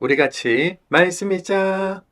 우리 같이 말씀 읽자.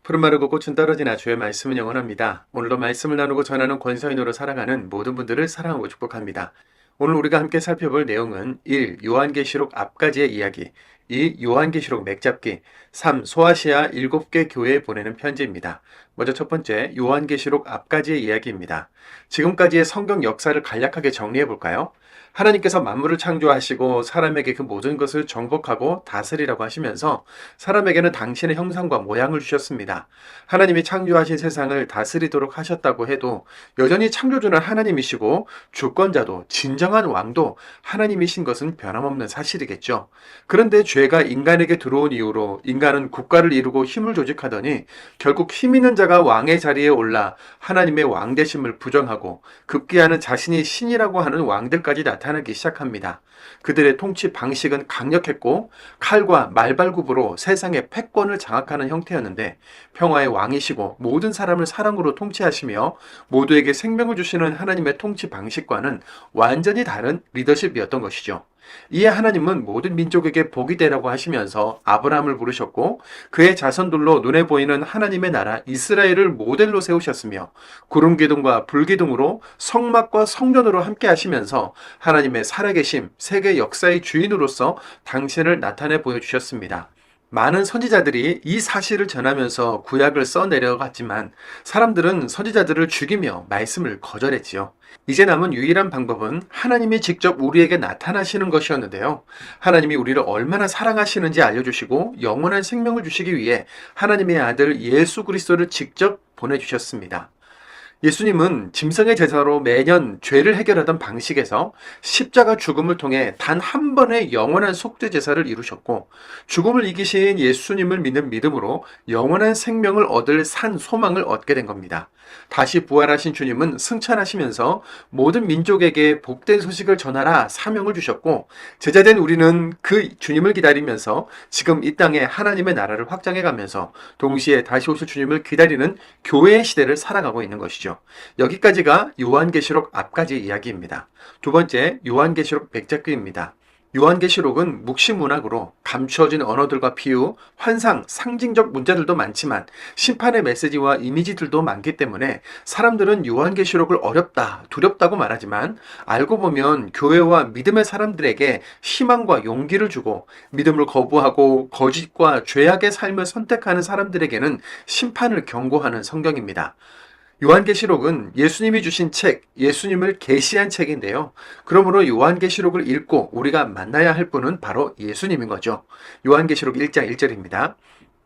푸른 마르고 꽃은 떨어지나 주의 말씀은 영원합니다. 오늘도 말씀을 나누고 전하는 권서인으로 살아가는 모든 분들을 사랑하고 축복합니다. 오늘 우리가 함께 살펴볼 내용은 1. 요한계시록 앞까지의 이야기, 2. 요한계시록 맥잡기, 3. 소아시아 7개 교회에 보내는 편지입니다. 먼저 첫 번째, 요한계시록 앞까지의 이야기입니다. 지금까지의 성경 역사를 간략하게 정리해 볼까요? 하나님께서 만물을 창조하시고 사람에게 그 모든 것을 정복하고 다스리라고 하시면서 사람에게는 당신의 형상과 모양을 주셨습니다. 하나님이 창조하신 세상을 다스리도록 하셨다고 해도 여전히 창조주는 하나님이시고 주권자도 진정한 왕도 하나님이신 것은 변함없는 사실이겠죠. 그런데 죄가 인간에게 들어온 이후로 인간은 국가를 이루고 힘을 조직하더니 결국 힘 있는 자가 왕의 자리에 올라 하나님의 왕되심을 부정하고 급기야는 자신이 신이라고 하는 왕들까지 나타나기 시작합니다. 그들의 통치 방식은 강력했고 칼과 말발굽으로 세상의 패권을 장악하는 형태였는데 평화의 왕이시고 모든 사람을 사랑으로 통치하시며 모두에게 생명을 주시는 하나님의 통치 방식과는 완전히 다른 리더십이었던 것이죠. 이에 하나님은 모든 민족에게 복이 되라고 하시면서 아브라함을 부르셨고 그의 자손들로 눈에 보이는 하나님의 나라 이스라엘을 모델로 세우셨으며 구름기둥과 불기둥으로 성막과 성전으로 함께 하시면서 하나님의 살아계심, 세계 역사의 주인으로서 당신을 나타내 보여주셨습니다. 많은 선지자들이 이 사실을 전하면서 구약을 써내려갔지만 사람들은 선지자들을 죽이며 말씀을 거절했지요. 이제 남은 유일한 방법은 하나님이 직접 우리에게 나타나시는 것이었는데요. 하나님이 우리를 얼마나 사랑하시는지 알려주시고 영원한 생명을 주시기 위해 하나님의 아들 예수 그리스도를 직접 보내주셨습니다. 예수님은 짐승의 제사로 매년 죄를 해결하던 방식에서 십자가 죽음을 통해 단 한 번의 영원한 속죄 제사를 이루셨고 죽음을 이기신 예수님을 믿는 믿음으로 영원한 생명을 얻을 산 소망을 얻게 된 겁니다. 다시 부활하신 주님은 승천하시면서 모든 민족에게 복된 소식을 전하라 사명을 주셨고 제자된 우리는 그 주님을 기다리면서 지금 이 땅에 하나님의 나라를 확장해 가면서 동시에 다시 오실 주님을 기다리는 교회의 시대를 살아가고 있는 것이죠. 여기까지가 요한계시록 앞까지 이야기입니다. 두 번째, 요한계시록 백작기입니다. 요한계시록은 묵시문학으로 감추어진 언어들과 비유, 환상, 상징적 문자들도 많지만 심판의 메시지와 이미지들도 많기 때문에 사람들은 요한계시록을 어렵다, 두렵다고 말하지만 알고 보면 교회와 믿음의 사람들에게 희망과 용기를 주고 믿음을 거부하고 거짓과 죄악의 삶을 선택하는 사람들에게는 심판을 경고하는 성경입니다. 요한계시록은 예수님이 주신 책, 예수님을 계시한 책인데요. 그러므로 요한계시록을 읽고 우리가 만나야 할 분은 바로 예수님인 거죠. 요한계시록 1장 1절입니다.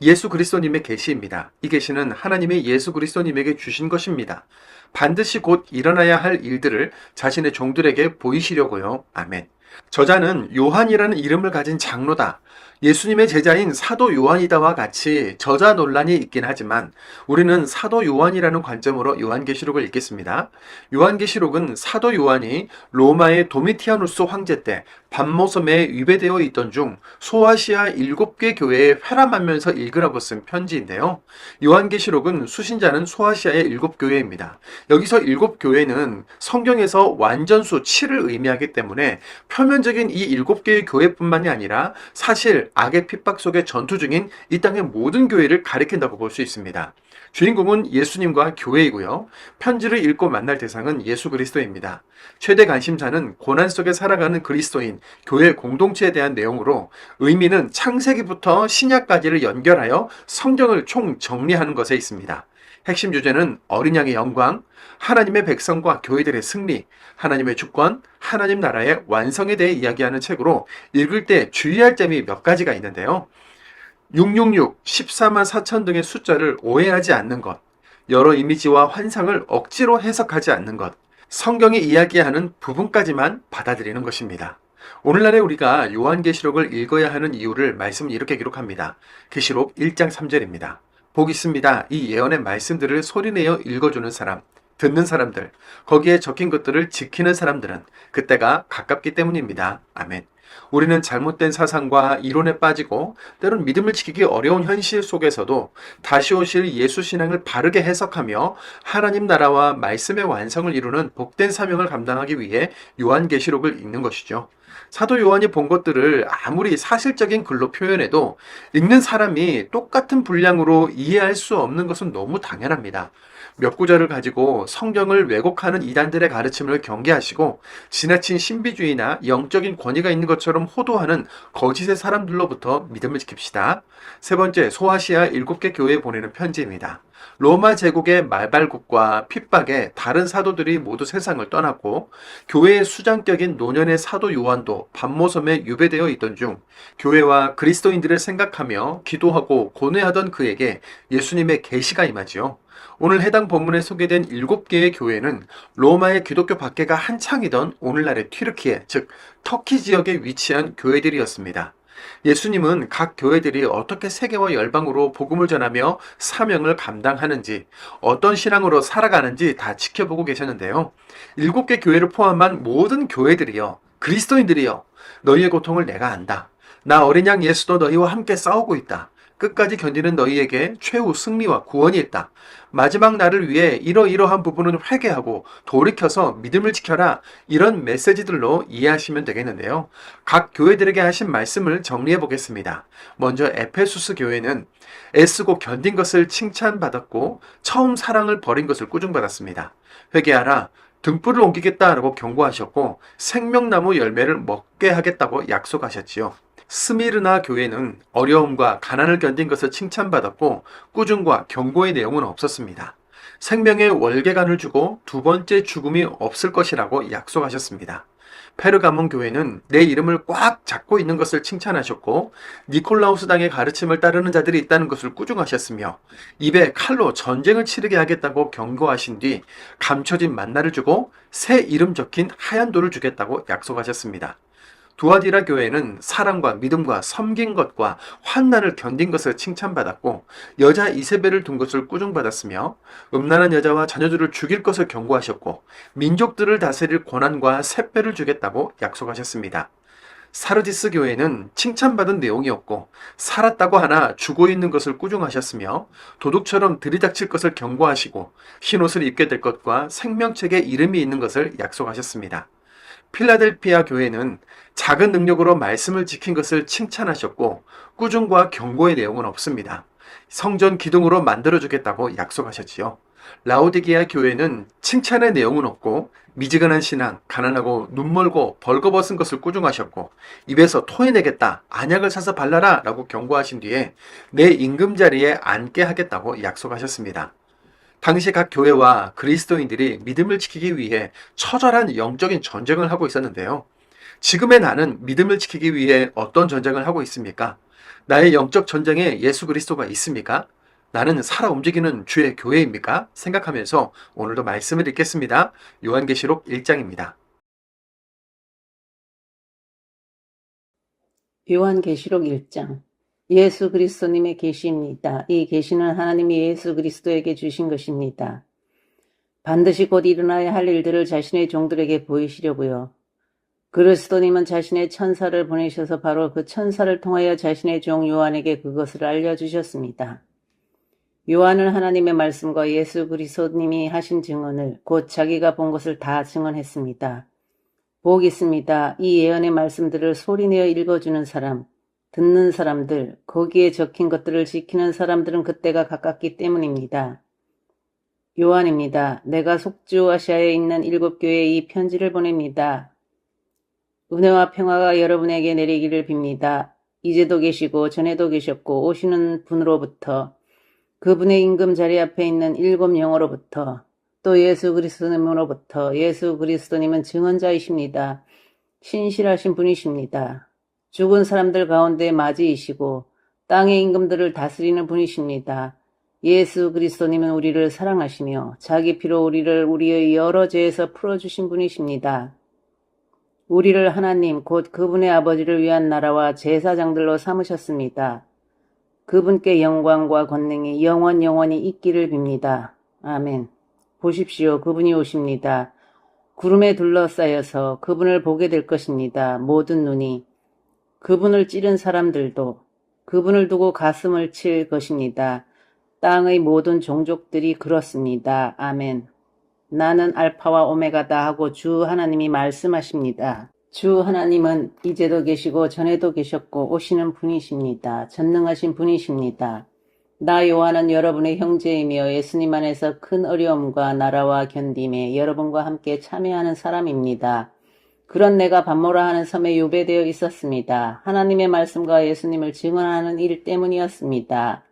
예수 그리스도님의 계시입니다. 이 계시는 하나님의 예수 그리스도님에게 주신 것입니다. 반드시 곧 일어나야 할 일들을 자신의 종들에게 보이시려고요. 아멘. 저자는 요한이라는 이름을 가진 장로다. 예수님의 제자인 사도 요한이다와 같이 저자 논란이 있긴 하지만 우리는 사도 요한이라는 관점으로 요한계시록을 읽겠습니다. 요한계시록은 사도 요한이 로마의 도미티아누스 황제 때 밤모섬에 위배되어 있던 중 소아시아 7개 교회에 회람하면서 읽으라고 쓴 편지인데요. 요한계시록은 수신자는 소아시아의 7교회입니다. 여기서 7교회는 성경에서 완전수 7을 의미하기 때문에 표면적인 이 7개의 교회뿐만이 아니라 사실 악의 핍박 속에 전투 중인 이 땅의 모든 교회를 가리킨다고 볼 수 있습니다. 주인공은 예수님과 교회이고요. 편지를 읽고 만날 대상은 예수 그리스도입니다. 최대 관심사는 고난 속에 살아가는 그리스도인, 교회 공동체에 대한 내용으로 의미는 창세기부터 신약까지를 연결하여 성경을 총 정리하는 것에 있습니다. 핵심 주제는 어린 양의 영광, 하나님의 백성과 교회들의 승리, 하나님의 주권, 하나님 나라의 완성에 대해 이야기하는 책으로 읽을 때 주의할 점이 몇 가지가 있는데요. 666, 14만 4천 등의 숫자를 오해하지 않는 것, 여러 이미지와 환상을 억지로 해석하지 않는 것, 성경이 이야기하는 부분까지만 받아들이는 것입니다. 오늘날에 우리가 요한계시록을 읽어야 하는 이유를 말씀은 이렇게 기록합니다. 계시록 1장 3절입니다. 복 있습니다. 이 예언의 말씀들을 소리내어 읽어주는 사람, 듣는 사람들, 거기에 적힌 것들을 지키는 사람들은 그때가 가깝기 때문입니다. 아멘. 우리는 잘못된 사상과 이론에 빠지고 때론 믿음을 지키기 어려운 현실 속에서도 다시 오실 예수 신앙을 바르게 해석하며 하나님 나라와 말씀의 완성을 이루는 복된 사명을 감당하기 위해 요한계시록을 읽는 것이죠. 사도 요한이 본 것들을 아무리 사실적인 글로 표현해도 읽는 사람이 똑같은 분량으로 이해할 수 없는 것은 너무 당연합니다. 몇 구절을 가지고 성경을 왜곡하는 이단들의 가르침을 경계하시고 지나친 신비주의나 영적인 권위가 있는 것처럼 호도하는 거짓의 사람들로부터 믿음을 지킵시다. 세 번째, 소아시아 7개 교회에 보내는 편지입니다. 로마 제국의 말발굽과 핍박에 다른 사도들이 모두 세상을 떠났고 교회의 수장격인 노년의 사도 요한도 반모섬에 유배되어 있던 중 교회와 그리스도인들을 생각하며 기도하고 고뇌하던 그에게 예수님의 계시가 임하지요. 오늘 해당 본문에 소개된 7개의 교회는 로마의 기독교 박해가 한창이던 오늘날의 튀르키예, 즉 터키 지역에 위치한 교회들이었습니다. 예수님은 각 교회들이 어떻게 세계와 열방으로 복음을 전하며 사명을 감당하는지, 어떤 신앙으로 살아가는지 다 지켜보고 계셨는데요. 7개 교회를 포함한 모든 교회들이요, 그리스도인들이요, 너희의 고통을 내가 안다. 나 어린 양 예수도 너희와 함께 싸우고 있다. 끝까지 견디는 너희에게 최후 승리와 구원이 있다. 마지막 날을 위해 이러이러한 부분은 회개하고 돌이켜서 믿음을 지켜라. 이런 메시지들로 이해하시면 되겠는데요. 각 교회들에게 하신 말씀을 정리해 보겠습니다. 먼저 에페수스 교회는 애쓰고 견딘 것을 칭찬받았고 처음 사랑을 버린 것을 꾸중받았습니다. 회개하라. 등불을 옮기겠다라고 경고하셨고 생명나무 열매를 먹게 하겠다고 약속하셨지요. 스미르나 교회는 어려움과 가난을 견딘 것을 칭찬받았고 꾸중과 경고의 내용은 없었습니다. 생명의 월계관을 주고 두 번째 죽음이 없을 것이라고 약속하셨습니다. 페르가몬 교회는 내 이름을 꽉 잡고 있는 것을 칭찬하셨고 니콜라우스당의 가르침을 따르는 자들이 있다는 것을 꾸중하셨으며 입에 칼로 전쟁을 치르게 하겠다고 경고하신 뒤 감춰진 만나를 주고 새 이름 적힌 하얀 돌을 주겠다고 약속하셨습니다. 두아디라 교회는 사랑과 믿음과 섬긴 것과 환난을 견딘 것을 칭찬받았고 여자 이세벨을 둔 것을 꾸중받았으며 음란한 여자와 자녀들을 죽일 것을 경고하셨고 민족들을 다스릴 권한과 샛배를 주겠다고 약속하셨습니다. 사르디스 교회는 칭찬받은 내용이었고 살았다고 하나 죽어 있는 것을 꾸중하셨으며 도둑처럼 들이닥칠 것을 경고하시고 흰옷을 입게 될 것과 생명책에 이름이 있는 것을 약속하셨습니다. 필라델피아 교회는 작은 능력으로 말씀을 지킨 것을 칭찬하셨고 꾸중과 경고의 내용은 없습니다. 성전 기둥으로 만들어주겠다고 약속하셨지요. 라오디게아 교회는 칭찬의 내용은 없고 미지근한 신앙, 가난하고 눈멀고 벌거벗은 것을 꾸중하셨고 입에서 토해내겠다, 안약을 사서 발라라 라고 경고하신 뒤에 내 임금자리에 앉게 하겠다고 약속하셨습니다. 당시 각 교회와 그리스도인들이 믿음을 지키기 위해 처절한 영적인 전쟁을 하고 있었는데요. 지금의 나는 믿음을 지키기 위해 어떤 전쟁을 하고 있습니까? 나의 영적 전쟁에 예수 그리스도가 있습니까? 나는 살아 움직이는 주의 교회입니까? 생각하면서 오늘도 말씀을 읽겠습니다. 요한계시록 1장입니다. 요한계시록 1장. 예수 그리스도님의 계시입니다. 이 계시는 하나님이 예수 그리스도에게 주신 것입니다. 반드시 곧 일어나야 할 일들을 자신의 종들에게 보이시려고요. 그리스도님은 자신의 천사를 보내셔서 바로 그 천사를 통하여 자신의 종 요한에게 그것을 알려주셨습니다. 요한은 하나님의 말씀과 예수 그리스도님이 하신 증언을 곧 자기가 본 것을 다 증언했습니다. 복 있습니다. 이 예언의 말씀들을 소리내어 읽어주는 사람, 듣는 사람들, 거기에 적힌 것들을 지키는 사람들은 그때가 가깝기 때문입니다. 요한입니다. 내가 속주 아시아에 있는 7교회에 이 편지를 보냅니다. 은혜와 평화가 여러분에게 내리기를 빕니다. 이제도 계시고 전에도 계셨고 오시는 분으로부터 그분의 임금 자리 앞에 있는 7 영으로부터 또 예수 그리스도님으로부터 예수 그리스도님은 증언자이십니다. 신실하신 분이십니다. 죽은 사람들 가운데 맞이이시고 땅의 임금들을 다스리는 분이십니다. 예수 그리스도님은 우리를 사랑하시며 자기 피로 우리를 우리의 여러 죄에서 풀어주신 분이십니다. 우리를 하나님 곧 그분의 아버지를 위한 나라와 제사장들로 삼으셨습니다. 그분께 영광과 권능이 영원히 있기를 빕니다. 아멘. 보십시오. 그분이 오십니다. 구름에 둘러싸여서 그분을 보게 될 것입니다. 모든 눈이. 그분을 찌른 사람들도 그분을 두고 가슴을 칠 것입니다. 땅의 모든 종족들이 그렇습니다. 아멘. 나는 알파와 오메가다 하고 주 하나님이 말씀하십니다. 주 하나님은 이제도 계시고 전에도 계셨고 오시는 분이십니다. 전능하신 분이십니다. 나 요한은 여러분의 형제이며 예수님 안에서 큰 어려움과 나라와 견딤에 여러분과 함께 참여하는 사람입니다. 그런 내가 반모라 하는 섬에 유배되어 있었습니다. 하나님의 말씀과 예수님을 증언하는 일 때문이었습니다.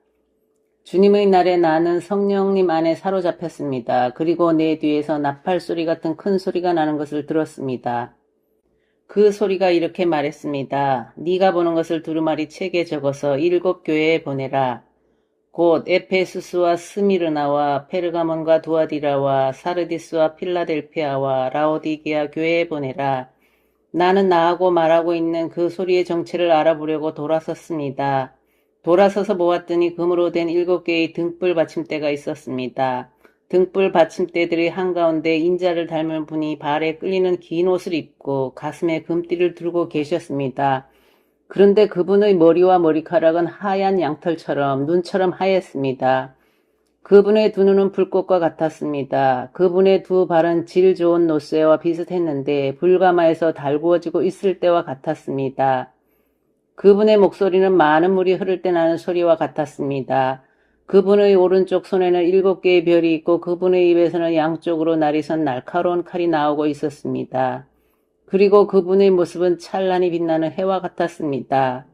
주님의 날에 나는 성령님 안에 사로잡혔습니다. 그리고 내 뒤에서 나팔 소리 같은 큰 소리가 나는 것을 들었습니다. 그 소리가 이렇게 말했습니다. 네가 보는 것을 두루마리 책에 적어서 7 교회에 보내라. 곧 에페수스와 스미르나와 페르가몬과 두아디라와 사르디스와 필라델피아와 라오디게아 교회에 보내라. 나는 나하고 말하고 있는 그 소리의 정체를 알아보려고 돌아섰습니다. 돌아서서 보았더니 금으로 된 7 개의 등불 받침대가 있었습니다. 등불 받침대들의 한가운데 인자를 닮은 분이 발에 끌리는 긴 옷을 입고 가슴에 금띠를 두르고 계셨습니다. 그런데 그분의 머리와 머리카락은 하얀 양털처럼 눈처럼 하였습니다. 그분의 두 눈은 불꽃과 같았습니다. 그분의 두 발은 질 좋은 노쇠와 비슷했는데 불가마에서 달구어지고 있을 때와 같았습니다. 그분의 목소리는 많은 물이 흐를 때 나는 소리와 같았습니다. 그분의 오른쪽 손에는 7 개의 별이 있고 그분의 입에서는 양쪽으로 날이 선 날카로운 칼이 나오고 있었습니다. 그리고 그분의 모습은 찬란히 빛나는 해와 같았습니다.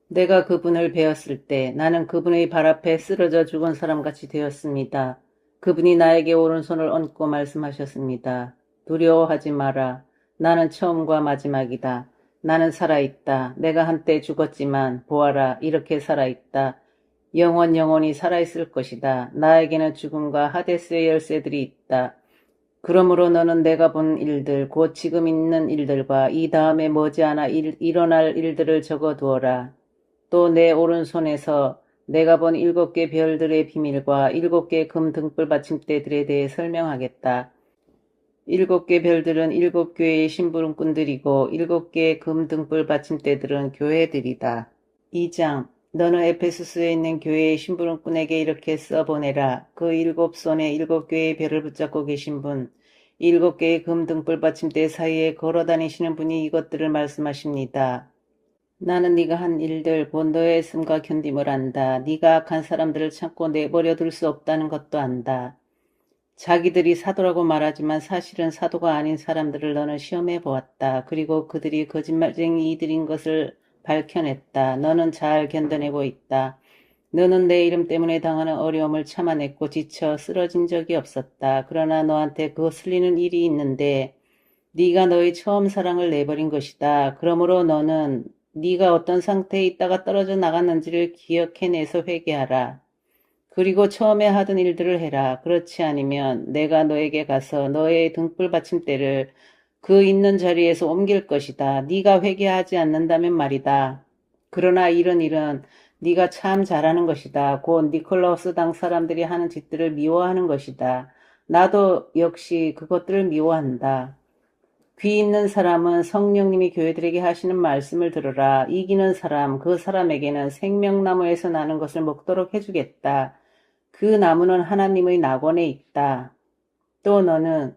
내가 그분을 배웠을 때 나는 그분의 발 앞에 쓰러져 죽은 사람같이 되었습니다. 그분이 나에게 오른손을 얹고 말씀하셨습니다. 두려워하지 마라. 나는 처음과 마지막이다. 나는 살아있다. 내가 한때 죽었지만 보아라, 이렇게 살아있다. 영원히 살아있을 것이다. 나에게는 죽음과 하데스의 열쇠들이 있다. 그러므로 너는 내가 본 일들, 곧 지금 있는 일들과 이 다음에 머지않아 일어날 일들을 적어두어라. 또 내 오른손에서 내가 본 7 개 별들의 비밀과 7 개 금 등불 받침대들에 대해 설명하겠다. 7 개 별들은 7 교회의 심부름꾼들이고 7 개의 금 등불 받침대들은 교회들이다. 2장 너는 에페수스에 있는 교회의 심부름꾼에게 이렇게 써보내라. 그 7 손에 7 교회의 별을 붙잡고 계신 분, 7 개의 금 등불 받침대 사이에 걸어다니시는 분이 이것들을 말씀하십니다. 나는 네가 한 일들, 곧 너의 애씀과 견딤을 안다. 네가 악한 사람들을 참고 내버려 둘 수 없다는 것도 안다. 자기들이 사도라고 말하지만 사실은 사도가 아닌 사람들을 너는 시험해 보았다. 그리고 그들이 거짓말쟁이 이들인 것을 밝혀냈다. 너는 잘 견뎌내고 있다. 너는 내 이름 때문에 당하는 어려움을 참아냈고 지쳐 쓰러진 적이 없었다. 그러나 너한테 거슬리는 일이 있는데 네가 너의 처음 사랑을 내버린 것이다. 그러므로 너는 네가 어떤 상태에 있다가 떨어져 나갔는지를 기억해내서 회개하라. 그리고 처음에 하던 일들을 해라. 그렇지 않으면 내가 너에게 가서 너의 등불 받침대를 그 있는 자리에서 옮길 것이다. 네가 회개하지 않는다면 말이다. 그러나 이런 일은 네가 참 잘하는 것이다. 곧 니콜라우스 당 사람들이 하는 짓들을 미워하는 것이다. 나도 역시 그것들을 미워한다. 귀 있는 사람은 성령님이 교회들에게 하시는 말씀을 들으라. 이기는 사람, 그 사람에게는 생명나무에서 나는 것을 먹도록 해주겠다. 그 나무는 하나님의 낙원에 있다. 또 너는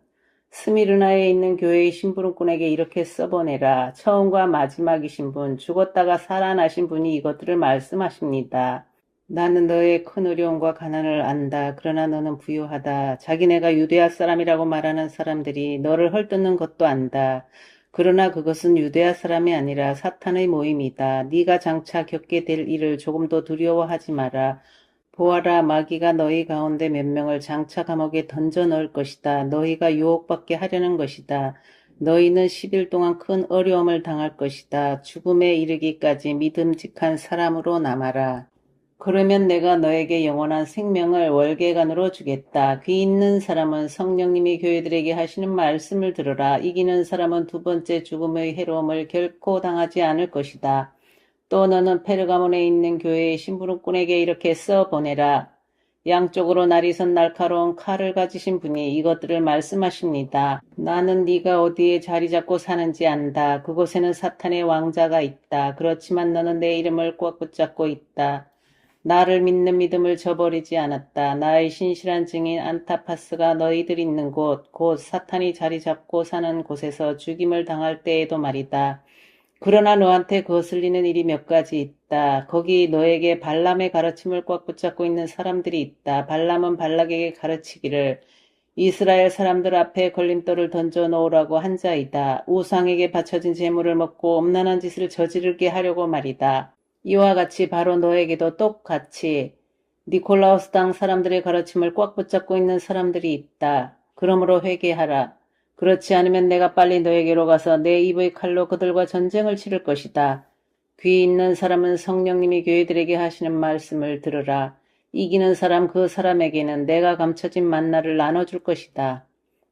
스미르나에 있는 교회의 심부름꾼에게 이렇게 써보내라. 처음과 마지막이신 분, 죽었다가 살아나신 분이 이것들을 말씀하십니다. 나는 너의 큰 어려움과 가난을 안다. 그러나 너는 부유하다. 자기네가 유대아 사람이라고 말하는 사람들이 너를 헐뜯는 것도 안다. 그러나 그것은 유대아 사람이 아니라 사탄의 모임이다. 네가 장차 겪게 될 일을 조금도 두려워하지 마라. 보아라, 마귀가 너희 가운데 몇 명을 장차 감옥에 던져 넣을 것이다. 너희가 유혹받게 하려는 것이다. 너희는 10일 동안 큰 어려움을 당할 것이다. 죽음에 이르기까지 믿음직한 사람으로 남아라. 그러면 내가 너에게 영원한 생명을 월계관으로 주겠다. 귀 있는 사람은 성령님이 교회들에게 하시는 말씀을 들으라. 이기는 사람은 2번째 죽음의 해로움을 결코 당하지 않을 것이다. 또 너는 페르가몬에 있는 교회의 심부름꾼에게 이렇게 써보내라. 양쪽으로 날이 선 날카로운 칼을 가지신 분이 이것들을 말씀하십니다. 나는 네가 어디에 자리 잡고 사는지 안다. 그곳에는 사탄의 왕자가 있다. 그렇지만 너는 내 이름을 꽉 붙잡고 있다. 나를 믿는 믿음을 저버리지 않았다. 나의 신실한 증인 안타파스가 너희들 있는 곳, 곧 사탄이 자리 잡고 사는 곳에서 죽임을 당할 때에도 말이다. 그러나 너한테 거슬리는 일이 몇 가지 있다. 거기 너에게 발람의 가르침을 꽉 붙잡고 있는 사람들이 있다. 발람은 발락에게 가르치기를 이스라엘 사람들 앞에 걸림돌을 던져 놓으라고 한 자이다. 우상에게 바쳐진 재물을 먹고 엄난한 짓을 저지르게 하려고 말이다. 이와 같이 바로 너에게도 똑같이 니콜라우스 당 사람들의 가르침을 꽉 붙잡고 있는 사람들이 있다. 그러므로 회개하라. 그렇지 않으면 내가 빨리 너에게로 가서 내 입의 칼로 그들과 전쟁을 치를 것이다. 귀 있는 사람은 성령님이 교회들에게 하시는 말씀을 들으라. 이기는 사람 그 사람에게는 내가 감춰진 만나를 나눠줄 것이다.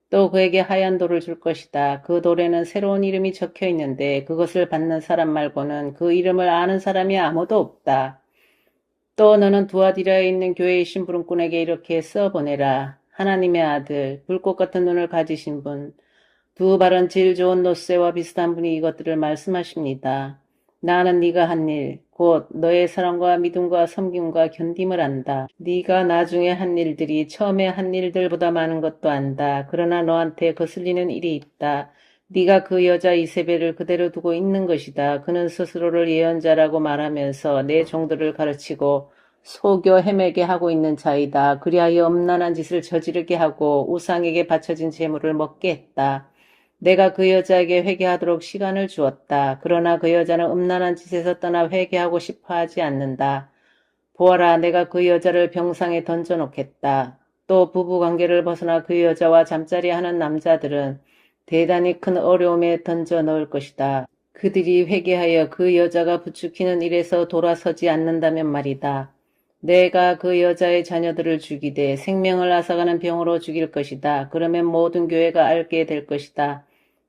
또 그에게 하얀 돌을 줄 것이다. 그 돌에는 새로운 이름이 적혀 있는데 그것을 받는 사람 말고는 그 이름을 아는 사람이 아무도 없다. 또 너는 두아디라에 있는 교회의 심부름꾼에게 이렇게 써보내라. 하나님의 아들, 불꽃 같은 눈을 가지신 분, 두 발은 질 좋은 노쇠와 비슷한 분이 이것들을 말씀하십니다. 나는 네가 한 일, 곧 너의 사랑과 믿음과 섬김과 견딤을 안다. 네가 나중에 한 일들이 처음에 한 일들보다 많은 것도 안다. 그러나 너한테 거슬리는 일이 있다. 네가 그 여자 이세벨을 그대로 두고 있는 것이다. 그는 스스로를 예언자라고 말하면서 내 종들을 가르치고 속여 헤매게 하고 있는 자이다. 그리하여 엄난한 짓을 저지르게 하고 우상에게 바쳐진 재물을 먹게 했다. 내가 그 여자에게 회개하도록 시간을 주었다. 그러나 그 여자는 음란한 짓에서 떠나 회개하고 싶어 하지 않는다. 보아라, 내가 그 여자를 병상에 던져놓겠다. 또 부부관계를 벗어나 그 여자와 잠자리하는 남자들은 대단히 큰 어려움에 던져 넣을 것이다. 그들이 회개하여 그 여자가 부추기는 일에서 돌아서지 않는다면 말이다. 내가 그 여자의 자녀들을 죽이되 생명을 앗아가는 병으로 죽일 것이다. 그러면 모든 교회가 알게 될 것이다.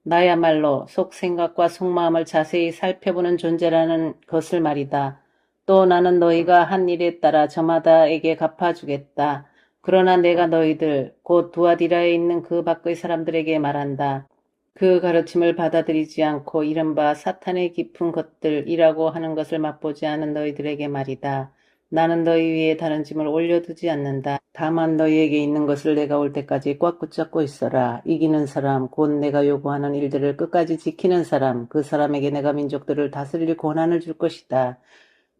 나야말로 속생각과 속마음을 자세히 살펴보는 존재라는 것을 말이다. 또 나는 너희가 한 일에 따라 저마다에게 갚아주겠다. 그러나 내가 너희들 곧 두아디라에 있는 그 밖의 사람들에게 말한다. 그 가르침을 받아들이지 않고 이른바 사탄의 깊은 것들이라고 하는 것을 맛보지 않은 너희들에게 말이다. 나는 너희 위에 다른 짐을 올려두지 않는다. 다만 너희에게 있는 것을 내가 올 때까지 꽉 붙잡고 있어라. 이기는 사람, 곧 내가 요구하는 일들을 끝까지 지키는 사람, 그 사람에게 내가 민족들을 다스릴 권한을 줄 것이다.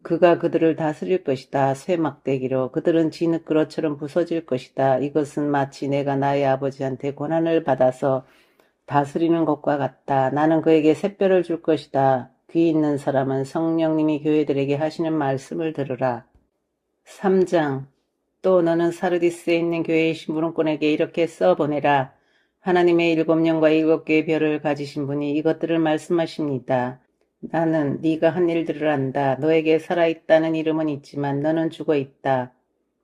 그가 그들을 다스릴 것이다. 쇠 막대기로 그들은 진흙그릇처럼 부서질 것이다. 이것은 마치 내가 나의 아버지한테 권한을 받아서 다스리는 것과 같다. 나는 그에게 샛별을 줄 것이다. 귀 있는 사람은 성령님이 교회들에게 하시는 말씀을 들으라. 3장. 또 너는 사르디스에 있는 교회의 심부름꾼에게 이렇게 써보내라. 하나님의 7년과 7개의 별을 가지신 분이 이것들을 말씀하십니다. 나는 네가 한 일들을 안다. 너에게 살아있다는 이름은 있지만 너는 죽어있다.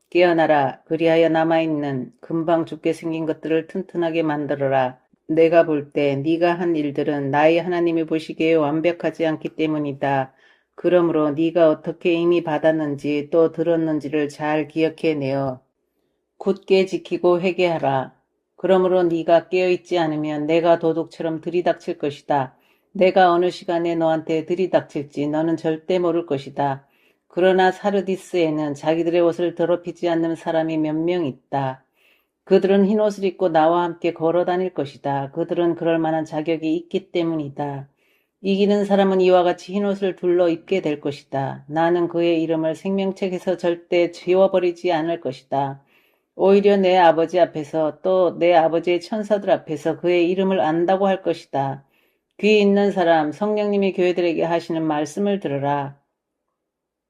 깨어나라. 그리하여 남아있는 금방 죽게 생긴 것들을 튼튼하게 만들어라. 내가 볼 때 네가 한 일들은 나의 하나님이 보시기에 완벽하지 않기 때문이다. 그러므로 네가 어떻게 이미 받았는지 또 들었는지를 잘 기억해내어 굳게 지키고 회개하라. 그러므로 네가 깨어있지 않으면 내가 도둑처럼 들이닥칠 것이다. 내가 어느 시간에 너한테 들이닥칠지 너는 절대 모를 것이다. 그러나 사르디스에는 자기들의 옷을 더럽히지 않는 사람이 몇 명 있다. 그들은 흰옷을 입고 나와 함께 걸어 다닐 것이다. 그들은 그럴 만한 자격이 있기 때문이다. 이기는 사람은 이와 같이 흰옷을 둘러 입게 될 것이다. 나는 그의 이름을 생명책에서 절대 지워버리지 않을 것이다. 오히려 내 아버지 앞에서 또 내 아버지의 천사들 앞에서 그의 이름을 안다고 할 것이다. 귀 있는 사람, 성령님이 교회들에게 하시는 말씀을 들으라.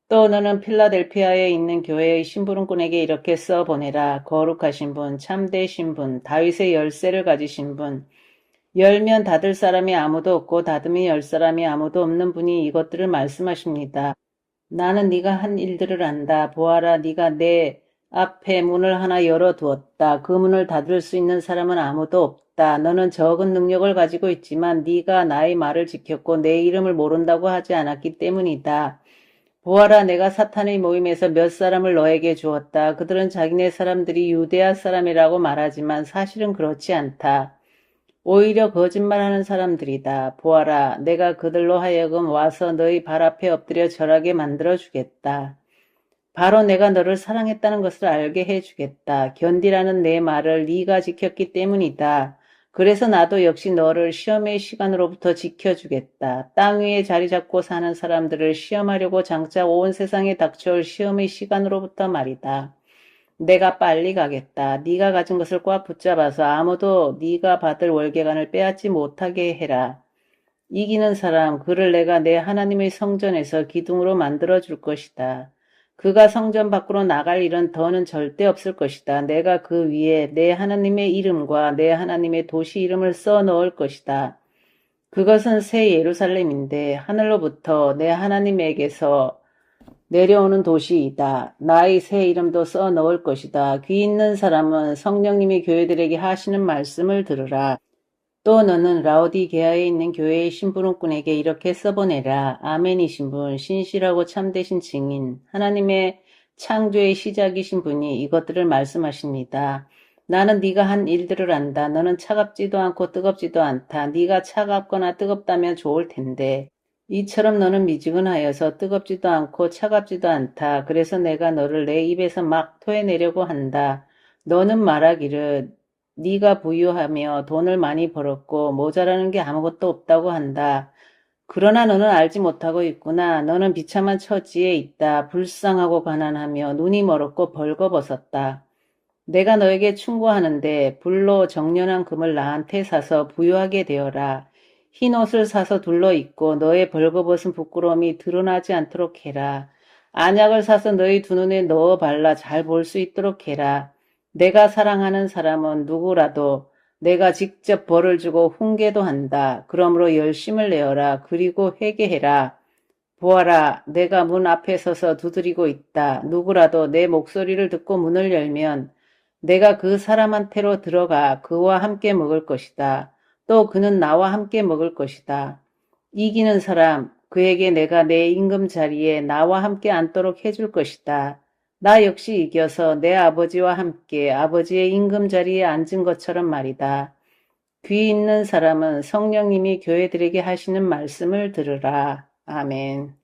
또 너는 필라델피아에 있는 교회의 심부름꾼에게 이렇게 써보내라. 거룩하신 분, 참되신 분, 다윗의 열쇠를 가지신 분, 열면 닫을 사람이 아무도 없고 닫으면 열 사람이 아무도 없는 분이 이것들을 말씀하십니다. 나는 네가 한 일들을 안다. 보아라, 네가 내 앞에 문을 하나 열어두었다. 그 문을 닫을 수 있는 사람은 아무도 없다. 너는 적은 능력을 가지고 있지만 네가 나의 말을 지켰고 내 이름을 모른다고 하지 않았기 때문이다. 보아라, 내가 사탄의 모임에서 몇 사람을 너에게 주었다. 그들은 자기네 사람들이 유대아 사람이라고 말하지만 사실은 그렇지 않다. 오히려 거짓말하는 사람들이다. 보아라, 내가 그들로 하여금 와서 너희 발 앞에 엎드려 절하게 만들어주겠다. 바로 내가 너를 사랑했다는 것을 알게 해주겠다. 견디라는 내 말을 네가 지켰기 때문이다. 그래서 나도 역시 너를 시험의 시간으로부터 지켜주겠다. 땅 위에 자리 잡고 사는 사람들을 시험하려고 장차 온 세상에 닥쳐올 시험의 시간으로부터 말이다. 내가 빨리 가겠다. 네가 가진 것을 꽉 붙잡아서 아무도 네가 받을 월계관을 빼앗지 못하게 해라. 이기는 사람, 그를 내가 내 하나님의 성전에서 기둥으로 만들어 줄 것이다. 그가 성전 밖으로 나갈 일은 더는 절대 없을 것이다. 내가 그 위에 내 하나님의 이름과 내 하나님의 도시 이름을 써 넣을 것이다. 그것은 새 예루살렘인데 하늘로부터 내 하나님에게서 내려오는 도시이다. 나의 새 이름도 써 넣을 것이다. 귀 있는 사람은 성령님이 교회들에게 하시는 말씀을 들으라. 또 너는 라오디게아에 있는 교회의 심부름꾼에게 이렇게 써보내라. 아멘이신 분, 신실하고 참되신 증인, 하나님의 창조의 시작이신 분이 이것들을 말씀하십니다. 나는 네가 한 일들을 안다. 너는 차갑지도 않고 뜨겁지도 않다. 네가 차갑거나 뜨겁다면 좋을 텐데 이처럼 너는 미지근하여서 뜨겁지도 않고 차갑지도 않다. 그래서 내가 너를 내 입에서 막 토해내려고 한다. 너는 말하기를 네가 부유하며 돈을 많이 벌었고 모자라는 게 아무것도 없다고 한다. 그러나 너는 알지 못하고 있구나. 너는 비참한 처지에 있다. 불쌍하고 가난하며 눈이 멀었고 벌거벗었다. 내가 너에게 충고하는데 불로 정련한 금을 나한테 사서 부유하게 되어라. 흰 옷을 사서 둘러 입고 너의 벌거벗은 부끄러움이 드러나지 않도록 해라. 안약을 사서 너희 두 눈에 넣어 발라 잘 볼 수 있도록 해라. 내가 사랑하는 사람은 누구라도 내가 직접 벌을 주고 훈계도 한다. 그러므로 열심을 내어라. 그리고 회개해라. 보아라, 내가 문 앞에 서서 두드리고 있다. 누구라도 내 목소리를 듣고 문을 열면 내가 그 사람한테로 들어가 그와 함께 먹을 것이다. 또 그는 나와 함께 먹을 것이다. 이기는 사람, 그에게 내가 내 임금 자리에 나와 함께 앉도록 해줄 것이다. 나 역시 이겨서 내 아버지와 함께 아버지의 임금 자리에 앉은 것처럼 말이다. 귀 있는 사람은 성령님이 교회들에게 하시는 말씀을 들으라. 아멘.